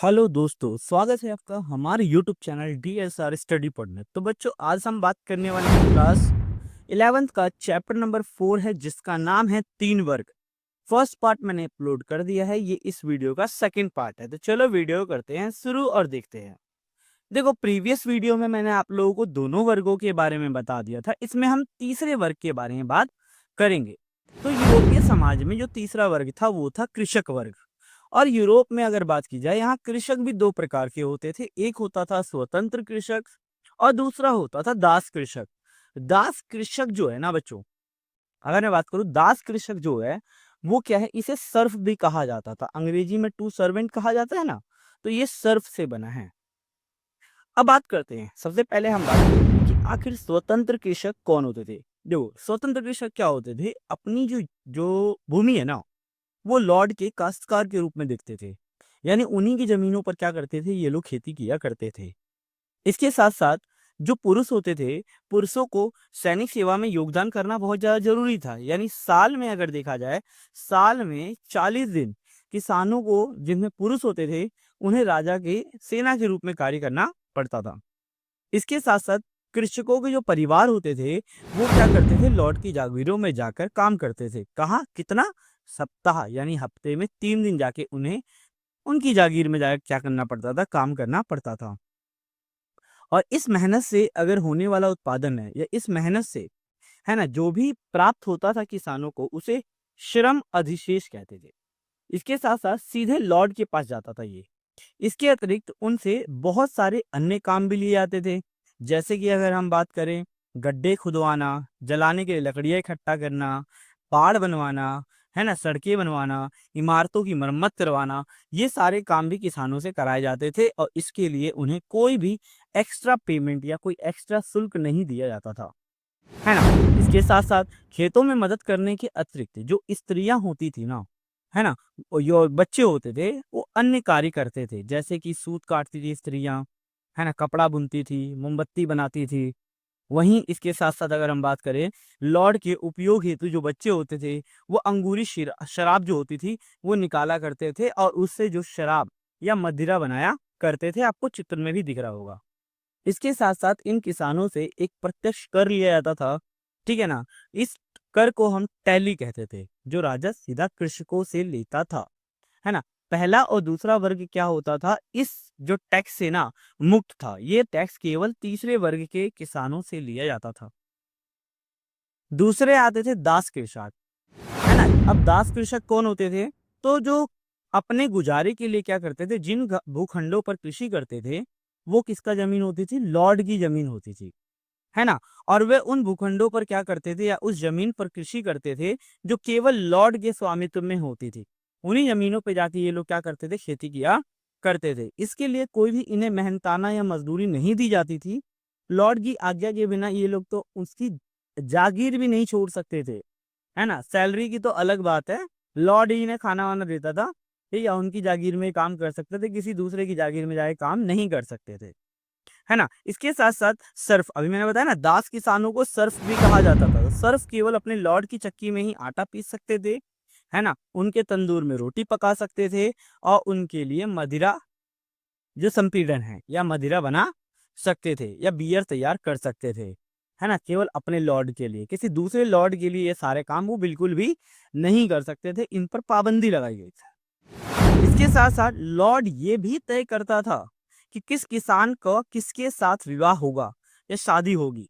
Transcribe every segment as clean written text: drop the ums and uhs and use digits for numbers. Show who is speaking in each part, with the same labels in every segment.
Speaker 1: Hello दोस्तों, स्वागत है आपका हमारे यूट्यूब चैनल DSR स्टडी पढ़ने। तो बच्चों, आज हम बात करने वाले हैं क्लास 11th का चैप्टर नंबर 4 है, जिसका नाम है तीन वर्ग। फर्स्ट पार्ट मैंने अपलोड कर दिया है, ये इस वीडियो का सेकंड पार्ट है। तो चलो वीडियो करते हैं शुरू और देखते हैं। देखो, प्रीवियस वीडियो में मैंने आप लोगों को दोनों वर्गों के बारे में बता दिया था। इसमें हम तीसरे वर्ग के बारे में बात करेंगे। तो यूरोपीय समाज में जो तीसरा वर्ग था वो था कृषक वर्ग। और यूरोप में अगर बात की जाए, यहाँ कृषक भी दो प्रकार के होते थे। एक होता था स्वतंत्र कृषक और दूसरा होता था दास कृषक। दास कृषक जो है ना बच्चों, अगर मैं बात करूं, दास कृषक जो है वो क्या है, इसे सर्फ भी कहा जाता था। अंग्रेजी में टू सर्वेंट कहा जाता है ना, तो ये सर्फ से बना है। अब बात करते हैं, सबसे पहले हम बात करेंगे कि आखिर स्वतंत्र कृषक कौन होते थे। देखो, स्वतंत्र कृषक क्या होते थे, अपनी जो जो भूमि है ना, वो लॉर्ड के काश्तकार के रूप में देखते थे। यानी उन्हीं की जमीनों पर क्या करते थे, ये लोग खेती किया करते थे। इसके साथ साथ जो पुरुष होते थे, पुरुषों को सैनिक सेवा में योगदान करना बहुत ज्यादा जरूरी था। यानी साल में अगर देखा जाए, साल में 40 दिन किसानों को, जिनमें पुरुष होते थे, उन्हें राजा के सेना के रूप में कार्य करना पड़ता था। इसके साथ साथ कृषकों के जो परिवार होते थे, वो क्या करते थे, लॉर्ड की जागीरों में जाकर काम करते थे। कहाँ, कितना, सप्ताह यानी हफ्ते में 3 दिन जाके उन्हें उनकी जागीर में जाकर क्या करना पड़ता था, काम करना पड़ता था। और इस मेहनत से अगर होने वाला उत्पादन है, या इस मेहनत से, है ना, जो भी प्राप्त होता था किसानों को, उसे श्रम अधिशेष कहते थे। इसके साथ साथ सीधे लॉर्ड के पास जाता था ये। इसके अतिरिक्त उनसे बहुत सारे अन्य काम भी लिए जाते थे। जैसे कि अगर हम बात करें, गड्ढे खुदवाना, जलाने के लिए लकड़ियाँ इकट्ठा करना, पहाड़ बनवाना, है ना, सड़कें बनवाना, इमारतों की मरम्मत करवाना, ये सारे काम भी किसानों से कराए जाते थे। और इसके लिए उन्हें कोई भी एक्स्ट्रा पेमेंट या कोई एक्स्ट्रा शुल्क नहीं दिया जाता था, है ना। इसके साथ साथ खेतों में मदद करने के अतिरिक्त जो स्त्रियां होती थी ना, है ना, और जो बच्चे होते थे, वो अन्य कार्य करते थे। जैसे कि सूत काटती थी स्त्रियां, है ना, कपड़ा बुनती थी, मोमबत्ती बनाती थी। वहीं इसके साथ साथ अगर हम बात करें, लॉर्ड के उपयोग हेतु जो बच्चे होते थे, वो अंगूरी शराब जो होती थी, वो निकाला करते थे और उससे जो शराब या मदिरा बनाया करते थे। आपको चित्र में भी दिख रहा होगा। इसके साथ साथ इन किसानों से एक प्रत्यक्ष कर लिया जाता था, ठीक है ना। इस कर को हम टैली कहते थे, जो राजा सीधा कृषकों से लेता था, है ना। पहला और दूसरा वर्ग क्या होता था, इस जो टैक्स से ना मुक्त था। ये टैक्स केवल तीसरे वर्ग के किसानों से लिया जाता था। दूसरे आते थे दास कृषक, है ना। अब दास कृषक कौन होते थे, तो जो अपने गुजारे के लिए क्या करते थे, जिन भूखंडों पर कृषि करते थे, वो किसका जमीन होती थी, लॉर्ड की जमीन होती थी, है ना। और वे उन भूखंडों पर क्या करते थे, या उस जमीन पर कृषि करते थे जो केवल लॉर्ड के स्वामित्व में होती थी। उन्हीं जमीनों पे जाके ये लोग क्या करते थे, खेती किया करते थे। इसके लिए कोई भी इन्हें मेहनताना या मजदूरी नहीं दी जाती थी। लॉर्ड की आज्ञा के बिना ये लोग तो उसकी जागीर भी नहीं छोड़ सकते थे, है ना। सैलरी की तो अलग बात है, लॉर्ड ही इन्हें खाना वाना देता था, ठीक है। उनकी जागीर में काम कर सकते थे, किसी दूसरे की जागीर में जाके काम नहीं कर सकते थे, है ना। इसके साथ साथ सर्फ, अभी मैंने बताया ना, दास किसानों को सर्फ भी कहा जाता था। सर्फ केवल अपने लॉर्ड की चक्की में ही आटा पीस सकते थे, है ना, उनके तंदूर में रोटी पका सकते थे, और उनके लिए मदिरा जो संपीड़न है या मदिरा बना सकते थे, या बियर तैयार कर सकते थे, है ना। केवल अपने लॉर्ड के लिए, किसी दूसरे लॉर्ड के लिए ये सारे काम वो बिल्कुल भी नहीं कर सकते थे। इन पर पाबंदी लगाई गई थी। इसके साथ साथ लॉर्ड ये भी तय करता था कि किस किसान को किसके साथ विवाह होगा या शादी होगी।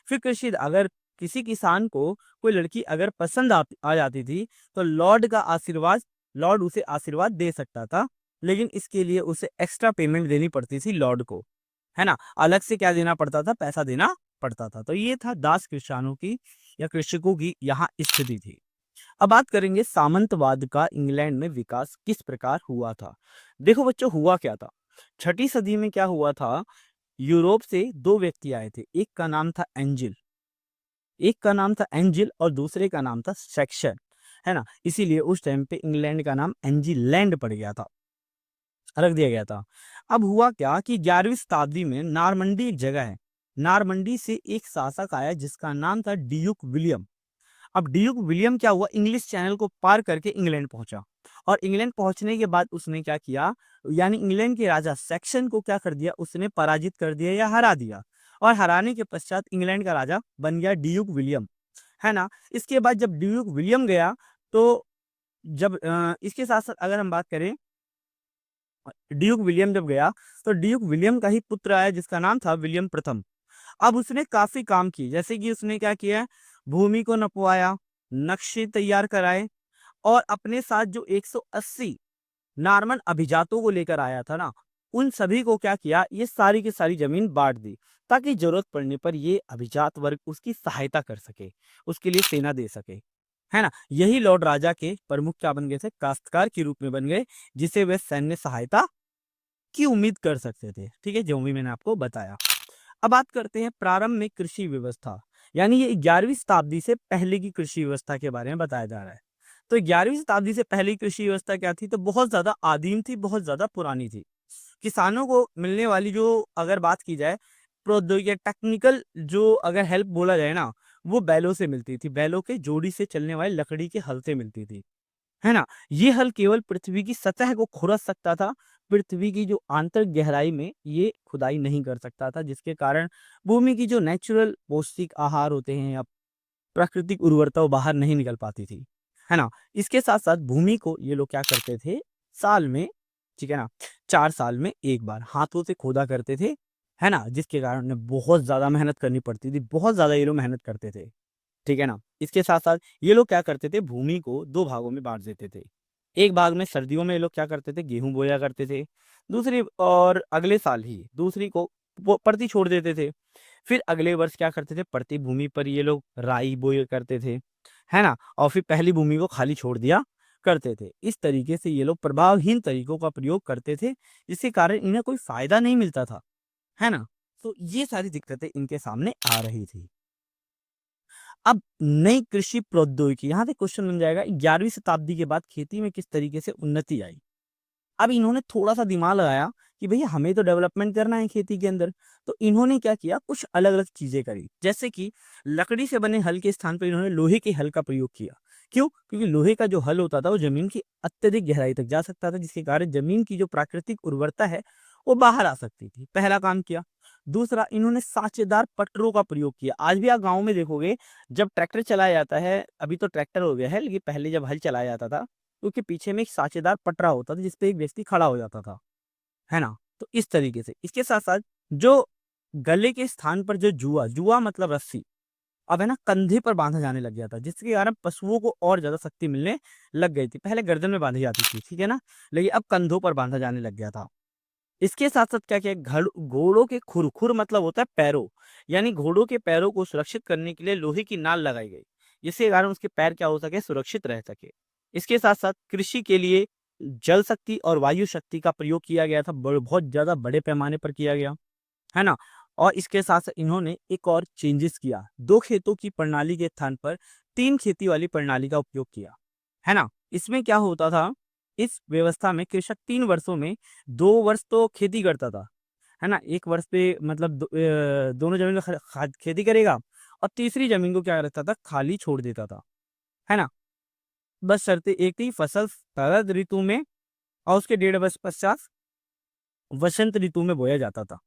Speaker 1: फिर कृषि, अगर किसी किसान को कोई लड़की अगर पसंद आ जाती थी, तो लॉर्ड का आशीर्वाद, लॉर्ड उसे आशीर्वाद दे सकता था। लेकिन इसके लिए उसे एक्स्ट्रा पेमेंट देनी पड़ती थी लॉर्ड को, है ना। अलग से क्या देना पड़ता था, पैसा देना पड़ता था। तो ये था दास किसानों की या कृषकों की यहाँ स्थिति थी। अब बात करेंगे सामंतवाद का इंग्लैंड में विकास किस प्रकार हुआ था। देखो बच्चों, हुआ क्या था, छठी सदी में क्या हुआ था, यूरोप से दो व्यक्ति आए थे। एक का नाम था एंजिल और दूसरे का नाम था सेक्शन, है ना। इसीलिए उस टाइम पे इंग्लैंड का नाम एंजिलैंड पड़ गया था, रख दिया गया था। अब हुआ क्या कि 11वीं शताब्दी में नारमंडी एक जगह है, नारमंडी से एक शासक आया जिसका नाम था ड्यूक विलियम। अब ड्यूक विलियम क्या हुआ, इंग्लिश चैनल को पार करके इंग्लैंड पहुंचा, और इंग्लैंड पहुंचने के बाद उसने क्या किया, यानी इंग्लैंड के राजा सेक्शन को क्या कर दिया, उसने पराजित कर दिया या हरा दिया। और हराने के पश्चात इंग्लैंड का राजा बन गया ड्यूक विलियम, है ना। इसके बाद जब ड्यूक विलियम गया, तो जब इसके साथ साथ अगर हम बात करें, ड्यूक विलियम जब गया, तो ड्यूक विलियम का ही पुत्र आया जिसका नाम था विलियम प्रथम। अब उसने काफी काम किए, जैसे कि उसने क्या किया, भूमि को नपवाया, नक्शे तैयार कराए, और अपने साथ जो 180 नॉर्मन अभिजातों को लेकर आया था ना, उन सभी को क्या किया, ये सारी की सारी जमीन बांट दी, ताकि जरूरत पड़ने पर ये अभिजात वर्ग उसकी सहायता कर सके, उसके लिए सेना दे सके, है ना। यही लॉर्ड राजा के प्रमुख क्या बन गए थे, काश्तकार के रूप में बन गए, जिसे वे सैन्य सहायता की उम्मीद कर सकते थे। ठीक है, जो भी मैंने आपको बताया। अब बात करते हैं प्रारंभ में कृषि व्यवस्था, यानी ये 11वीं शताब्दी से पहले की कृषि व्यवस्था के बारे में बताया जा रहा है। तो 11वीं शताब्दी से पहले की कृषि व्यवस्था क्या थी, तो बहुत ज्यादा आदिम थी, बहुत ज्यादा पुरानी थी। किसानों को मिलने वाली जो, अगर बात की जाए, प्रौद्योगिकी टेक्निकल जो अगर हेल्प बोला जाए ना, वो बैलों से मिलती थी, बैलों के जोड़ी से चलने वाली लकड़ी के हल से मिलती थी, है ना। ये हल केवल पृथ्वी की सतह को खुरद सकता था, पृथ्वी की जो आंतरिक गहराई में ये खुदाई नहीं कर सकता था, जिसके कारण भूमि की जो नेचुरल पौष्टिक आहार होते हैं या प्राकृतिक उर्वरता वो बाहर नहीं निकल पाती थी, है ना। इसके साथ साथ भूमि को ये लोग क्या करते थे, साल में, ठीक है ना, 4 साल में एक बार हाथों से खोदा करते थे, है ना, जिसके कारण उन्हें बहुत ज्यादा मेहनत करनी पड़ती थी, बहुत ज्यादा ये लोग मेहनत करते थे, ठीक है ना। इसके साथ साथ ये लोग क्या करते थे, भूमि को 2 भागों में बांट देते थे। एक भाग में सर्दियों में ये लोग क्या करते थे, गेहूं बोया करते थे, दूसरी और अगले साल ही दूसरी को परती छोड़ देते थे। फिर अगले वर्ष क्या करते थे, परती भूमि पर ये लोग राई बोया करते थे, है ना, और फिर पहली भूमि को खाली छोड़ दिया करते थे। इस तरीके से ये लोग प्रभावहीन तरीकों का प्रयोग करते थे, जिसके कारण इन्हें कोई फायदा नहीं मिलता था, है ना। तो ये सारी दिक्कतें इनके सामने आ रही थी। अब नई कृषि प्रौद्योगिकी, यहाँ से क्वेश्चन बन जाएगा, 11वीं शताब्दी के बाद खेती में किस तरीके से उन्नति आई। अब इन्होंने थोड़ा सा दिमाग लगाया कि भैया हमें तो डेवलपमेंट करना है खेती के अंदर, तो इन्होंने क्या किया, कुछ अलग अलग चीजें करी, जैसे कि लकड़ी से बने हल के स्थान पर इन्होंने लोहे के हल का प्रयोग किया। क्यों, क्योंकि लोहे का जो हल होता था वो जमीन की अत्यधिक गहराई तक जा सकता था, जिसके कारण जमीन की जो प्राकृतिक उर्वरता है वो बाहर आ सकती थी, पहला काम किया। दूसरा, इन्होंने साँचेदार पटरों का प्रयोग किया। आज भी आप गाँव में देखोगे, जब ट्रैक्टर चलाया जाता है, अभी तो ट्रैक्टर हो गया है, लेकिन पहले जब हल चलाया जाता था, तो उसके पीछे में एक साँचेदार पटरा होता था, जिसपे एक व्यक्ति खड़ा हो जाता था, है ना? तो इस तरीके से। इसके साथ-साथ जो गले के स्थान पर जो जुआ, जुआ मतलब रस्सी, अब है ना कंधे पर बाँधा जाने लग गया था, जिसके कारण पशुओं को और ज़्यादा शक्ति मिलने लग गई थी। पहले गर्दन में बाँधी जाती थी, ठीक है ना? लेकिन अब कंधों पर बाँधा जाने लग गया था। इसके साथ-साथ क्या किया, घोड़ों के खुर मतलब होता है पैरों, यानी घोड़ों के पैरों को सुरक्षित करने के लिए लोहे की नाल लगाई गई, जिसके कारण उसके पैर क्या हो सके, सुरक्षित रह सके। इसके साथ-साथ कृषि के लिए जल शक्ति और वायु शक्ति का प्रयोग किया गया था, बहुत ज़्यादा बड़े पैमाने पर किया गया, है ना? और इसके साथ-साथ इन्होंने एक और चेंजेस किया, 2 खेतों की प्रणाली के स्थान पर 3 खेती वाली प्रणाली का उपयोग किया, है ना? इसमें क्या होता था, इस व्यवस्था में कृषक 3 वर्षों में 2 वर्ष तो खेती करता था, है ना? 1 वर्ष पे मतलब दोनों ज़मीन में ख खाद खेती करेगा, और तीसरी ज़मीन को क्या करता था, खाली छोड़ देता था, है ना? बस शर्तें एक थी, फसल शरद ऋतु में और उसके 1.5 वर्ष पश्चात वसंत ऋतु में बोया जाता था,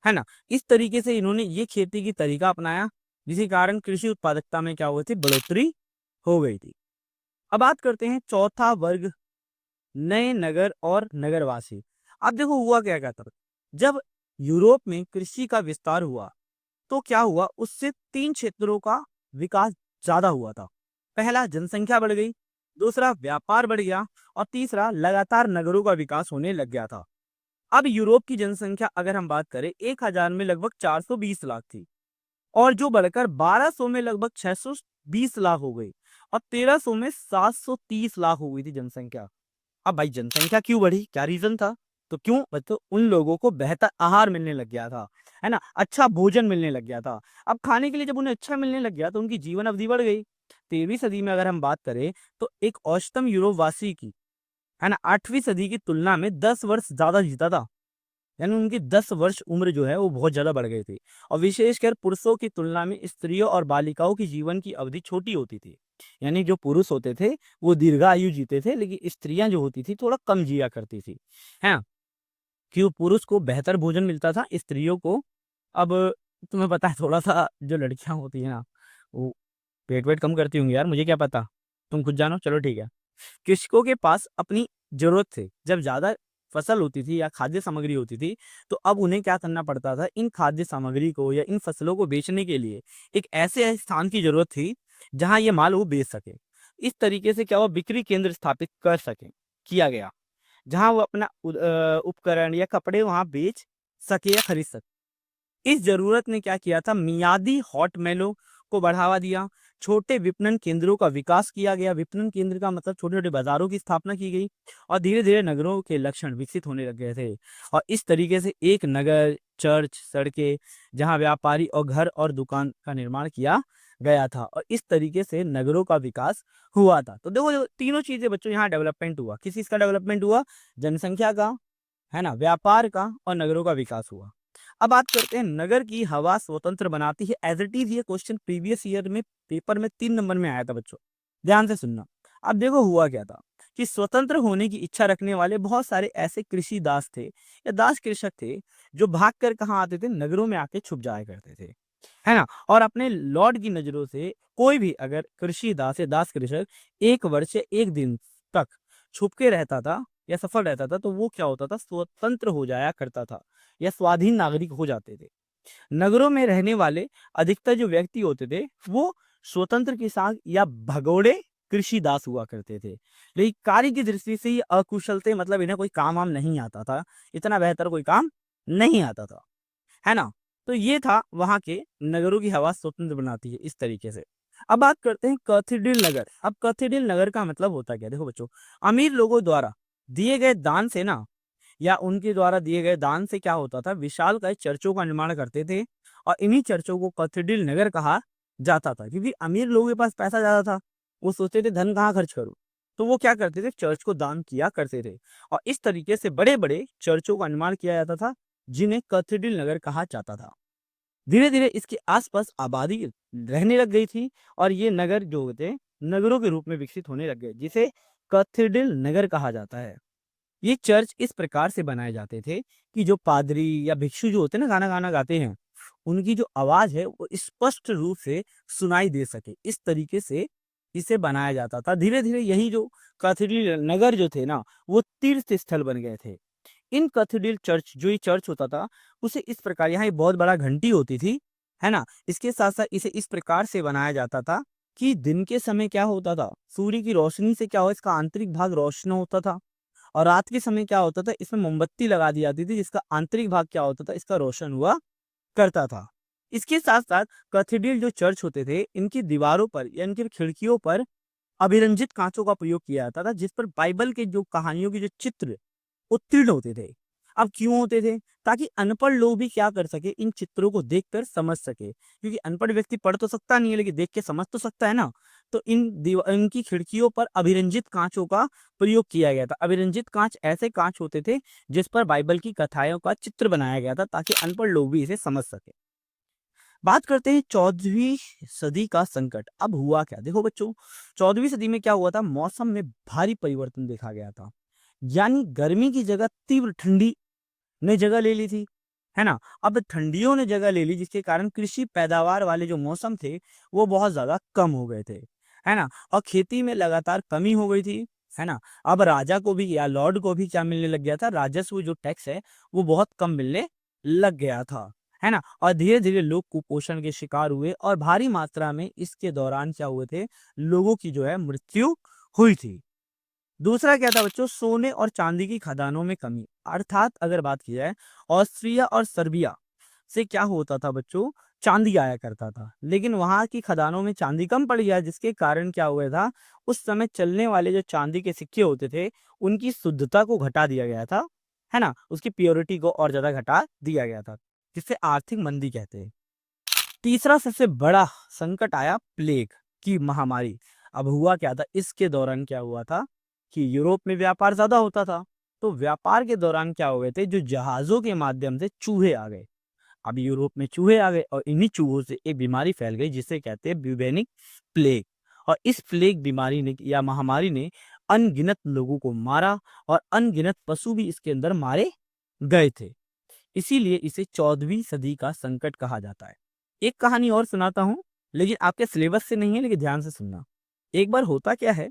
Speaker 1: है ना? इस तरीके से इन्होंने ये खेती की तरीका अपनाया, जिसके कारण कृषि उत्पादकता में क्या हुई थी, बढ़ोतरी हो गई थी। अब बात करते हैं चौथा वर्ग, नए नगर और नगरवासी। अब देखो हुआ क्या था, जब यूरोप में कृषि का विस्तार हुआ, तो क्या हुआ, उससे 3 क्षेत्रों का विकास ज़्यादा हुआ था। पहला, जनसंख्या बढ़ गई, दूसरा व्यापार बढ़ गया, और तीसरा लगातार नगरों का विकास होने लग गया था। अब यूरोप की जनसंख्या अगर हम बात करें, 1000 में लगभग 420 लाख थी, और जो बढ़कर 1200 में लगभग 620 लाख हो गई, और 1300 में 730 लाख हो गई थी जनसंख्या। अब भाई जनसंख्या क्यों बढ़ी? क्या रीज़न था? तो क्यों? तो उन लोगों को बेहतर आहार मिलने लग गया था, है ना? अच्छा भोजन मिलने लग गया था। अब खाने के लिए जब उन्हें अच्छा मिलने लग गया, तो उनकी जीवन अवधि बढ़ गई। 13वीं सदी में अगर हम बात करें, तो एक औसतन यूरोपवासी की, है ना, 8वीं सदी की तुलना में 10 वर्ष ज़्यादा जीता था। यानी उनकी 10 वर्ष उम्र जो है वो बहुत ज़्यादा बढ़ गई थी, और विशेषकर पुरुषों की तुलना में स्त्रियों और बालिकाओं की जीवन की अवधि छोटी होती थी। यानी जो पुरुष होते थे वो दीर्घायु जीते थे, लेकिन स्त्रियां जो होती थी थोड़ा कम जिया करती थी, है ना? क्यों? पुरुष को बेहतर भोजन मिलता था, स्त्रियों को अब तुम्हें पता है थोड़ा-सा जो लड़कियाँ होती हैं ना, वो पेट-वेट कम करती होंगी यार, मुझे क्या पता? तुम खुद जानो, चलो ठीक है। कृषकों के पास अपनी ज़रूरत थी, जब ज़्यादा फसल होती थी या खाद्य सामग्री होती थी, तो अब उन्हें क्या करना पड़ता था, इन खाद्य सामग्री को या इन फसलों को बेचने के लिए एक ऐसे स्थान की ज़रूरत थी, जहाँ ये माल वो बेच सकें। इस तरीके से क्या हुआ, बिक्री केंद्र स्थापित कर सकें, किया गया। जहाँ वो अपना उपकरण या कपड़े वहाँ बेच सके या खरीद सके। इस ज़रूरत ने क्या किया था, मियादी हॉट मेलों को बढ़ावा दिया, छोटे विपणन केंद्रों का विकास किया गया। विपणन केंद्र का मतलब छोटे-छोटे बाज़ारों की स्थापना की गई और धीरे-धीरे नगरों के लक्षण विकसित होने लग गए थे। और इस तरीके से एक नगर, चर्च, सड़कें, जहाँ व्यापारी और घर और दुकान का निर्माण किया गया था और इस तरीके से नगरों का विकास हुआ था। तो देखो, तीनों चीज़ें बच्चों यहाँ डेवलपमेंट हुआ। किस चीज़ का डेवलपमेंट हुआ? जनसंख्या का, है ना? व्यापार का और नगरों का विकास हुआ। अब बात करते हैं, नगर की हवा स्वतंत्र बनाती है। एज़ इट इज़ ये क्वेश्चन प्रीवियस ईयर में पेपर में 3 नंबर में आया था बच्चों। ध्यान से सुनना। अब देखो हुआ क्या था कि स्वतंत्र होने की इच्छा रखने वाले बहुत सारे ऐसे कृषि दास थे या दास कृषक थे, जो भागकर कहाँ आते थे? नगरों में आके छुप जाया करते थे। है ना? और अपने लॉर्ड की नज़रों से कोई भी अगर कृषि दास या दास कृषक 1 वर्ष या 1 दिन तक छुप के रहता था या सफल रहता था, तो वो क्या होता था? स्वतंत्र हो जाया करता था या स्वाधीन नागरिक हो जाते थे। नगरों में रहने वाले अधिकतर जो व्यक्ति होते थे, वो स्वतंत्र किसान या भगोड़े कृषि दास हुआ करते थे। लेकिन कार्य की दृष्टि से ये अकुशल थे, मतलब इन्हें कोई काम-वाम नहीं आता था। इतना बेहतर कोई काम नहीं आता था। है ना? तो ये था वहाँ के नगरों की हवा स्वतंत्र बनाती है, इस तरीके से। अब बात करते हैं कैथेड्रल नगर। अब कैथेड्रल नगर का मतलब होता क्या है? देखो बच्चों, अमीर लोगों द्वारा दिए गए दान से ना, या उनके द्वारा दिए गए दान से क्या होता था, विशालकाय चर्चों का निर्माण करते थे और इन्हीं चर्चों को कैथेड्रल नगर कहा जाता था, क्योंकि अमीर लोगों के पास पैसा ज़्यादा था। वो सोचते थे धन कहाँ खर्च करूँ? तो वो क्या करते थे, चर्च को दान किया करते थे और इस तरीके से बड़े-बड़े चर्चों का निर्माण किया जाता था, जिन्हें कैथेड्रल नगर कहा जाता था। धीरे-धीरे इसके आस-पास आबादी रहने लग गई थी और ये नगर जो थे, नगरों के रूप में विकसित होने लग गए, जिसे कैथेड्रल नगर कहा जाता है। ये चर्च इस प्रकार से बनाए जाते थे कि जो पादरी या भिक्षु जो होते हैं ना, गाना गाना गाते हैं, उनकी जो आवाज़ है वो स्पष्ट रूप से सुनाई दे सके। इस तरीके से इसे बनाया जाता था। धीरे-धीरे यही जो कैथेड्रल नगर जो थे ना, वो तीर्थ स्थल बन गए थे। इन कैथेड्रल चर्च, जो ये चर्च होता था, उसे इस प्रकार, यहाँ एक बहुत बड़ा घंटी होती थी, है ना? इसके साथ-साथ इसे इस प्रकार से बनाया जाता था कि दिन के समय क्या होता था, सूर्य की रोशनी से क्या हुआ, इसका आंतरिक भाग रोशन होता था और रात के समय क्या होता था, इसमें मोमबत्ती लगा दी जाती थी, जिसका आंतरिक भाग क्या होता था, इसका रोशन हुआ करता था। इसके साथ-साथ कैथेड्रल जो चर्च होते थे, इनकी दीवारों पर या इनकी खिड़कियों पर अभिरंजित काँचों का प्रयोग किया जाता था, जिस पर बाइबल के जो कहानियों के जो चित्र उत्तीर्ण होते थे। अब क्यों होते थे? ताकि अनपढ़ लोग भी क्या कर सके, इन चित्रों को देखकर समझ सके। क्योंकि अनपढ़ व्यक्ति पढ़ तो सकता नहीं है, लेकिन देख के समझ तो सकता है ना। तो इनकी खिड़कियों पर अभिरंजित काँचों का प्रयोग किया गया था। अभिरंजित काँच ऐसे काँच होते थे, जिस पर बाइबल की कथाओं का चित्र बनाया गया था, ताकि अनपढ़ लोग भी इसे समझ सकें। बात करते हैं 14वीं सदी का संकट। अब हुआ क्या? देखो बच्चों, 14वीं सदी में क्या हुआ था, मौसम में भारी परिवर्तन देखा गया था। यानी गर्मी की जगह तीव्र ठंडी ने जगह ले ली थी, है ना? अब ठंडियों ने जगह ले ली, जिसके कारण कृषि पैदावार वाले जो मौसम थे, वो बहुत ज़्यादा कम हो गए थे, है ना? और खेती में लगातार कमी हो गई थी, है ना? अब राजा को भी या लॉर्ड को भी क्या मिलने लग गया था, राजस्व जो टैक्स है, वो बहुत कम मिलने लग गया था, है ना? और धीरे-धीरे लोग कुपोषण के शिकार हुए और भारी मात्रा में इसके दौरान क्या हुए थे, लोगों की जो है मृत्यु हुई थी। दूसरा क्या था बच्चों, सोने और चांदी की खदानों में कमी। अर्थात अगर बात की जाए, ऑस्ट्रिया और सर्बिया से क्या होता था बच्चों, चांदी आया करता था, लेकिन वहां की खदानों में चांदी कम पड़ गया, जिसके कारण क्या हुआ था, उस समय चलने वाले जो चांदी के सिक्के होते थे, उनकी शुद्धता को घटा दिया गया था, है ना? उसकी प्योरिटी को और ज्यादा घटा दिया गया था, जिससे आर्थिक मंदी कहते हैं। तीसरा सबसे बड़ा संकट आया, प्लेग की महामारी। अब हुआ क्या था, इसके दौरान क्या हुआ था कि यूरोप में व्यापार ज्यादा होता था, तो व्यापार के दौरान क्या हो गए थे, जो जहाजों के माध्यम से चूहे आ गए। अब यूरोप में चूहे आ गए और इन्हीं चूहों से एक बीमारी फैल गई, जिसे कहते हैं ब्यूबेनिक प्लेग। और इस प्लेग बीमारी ने या महामारी ने अनगिनत लोगों को मारा और अनगिनत पशु भी इसके अंदर मारे गए थे। इसीलिए इसे 14वीं सदी का संकट कहा जाता है। एक कहानी और सुनाता हूँ, लेकिन आपके सिलेबस से नहीं है, लेकिन ध्यान से सुनना। एक बार होता क्या है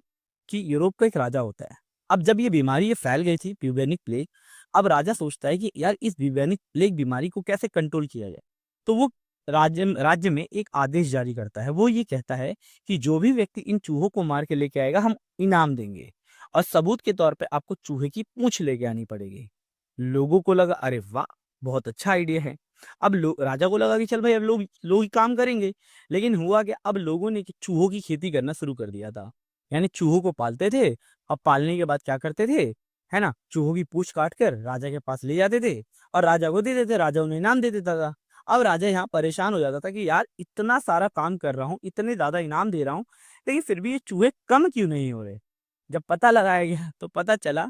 Speaker 1: कि यूरोप का एक राजा होता है। अब जब ये फैल गई थी ब्यूबेनिक प्लेग, अब राजा सोचता है कि यार इस ब्यूबेनिक प्लेग बीमारी को कैसे कंट्रोल किया जाए। तो वो राज्य राज्य में एक आदेश जारी करता है। वो ये कहता है कि जो भी व्यक्ति इन चूहों को मार के लेके आएगा, हम इनाम देंगे और सबूत के तौर पे आपको चूहे की पूंछ लेके आनी पड़ेगी। लोगों को लगा अरे वाह! बहुत अच्छा आइडिया है। अब राजा को लगा कि चल भाई अब लोग लोग ही काम करेंगे। लेकिन हुआ क्या, अब लोगों ने चूहों की खेती करना शुरू कर दिया था। यानी चूहों को पालते थे। अब पालने के बाद क्या करते थे, है ना? चूहों की पूँछ काट कर राजा के पास ले जाते थे और राजा को दे देते, राजा उन्हें इनाम दे देता था। अब राजा यहाँ परेशान हो जाता था कि यार इतना सारा काम कर रहा हूँ, इतने ज़्यादा इनाम दे रहा हूँ, लेकिन फिर भी ये चूहे कम क्यों नहीं हो रहे? जब पता लगाया गया तो पता चला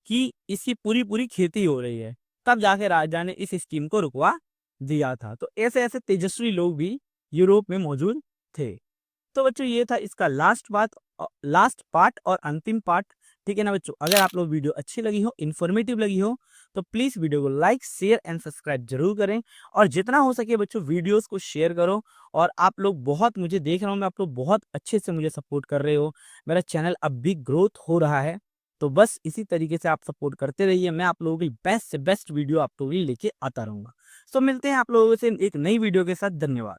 Speaker 1: कि इसकी पूरी-पूरी खेती हो रही है। तब जाके राजा ने इस स्कीम को रुकवा दिया था। तो ऐसे-ऐसे तेजस्वी लोग भी यूरोप में मौजूद थे। तो बच्चों ये था इसका लास्ट पार्ट और अंतिम पार्ट, ठीक है ना बच्चों? अगर आप लोग वीडियो अच्छी लगी हो, इन्फॉर्मेटिव लगी हो, तो प्लीज़ वीडियो को लाइक, शेयर एंड सब्सक्राइब ज़रूर करें और जितना हो सके बच्चों वीडियोज़ को शेयर करो। और आप लोग बहुत मुझे देख रहा हूँ मैं, आप लोग बहुत अच्छे से मुझे सपोर्ट कर रहे हो। मेरा चैनल अब भी ग्रोथ हो रहा है, तो बस इसी तरीके से आप सपोर्ट करते रहिए। मैं आप लोगों की बेस्ट से बेस्ट वीडियो आप लोगों के लिए लेके आता रहूँगा। सो मिलते हैं आप लोगों से एक नई वीडियो के साथ। धन्यवाद।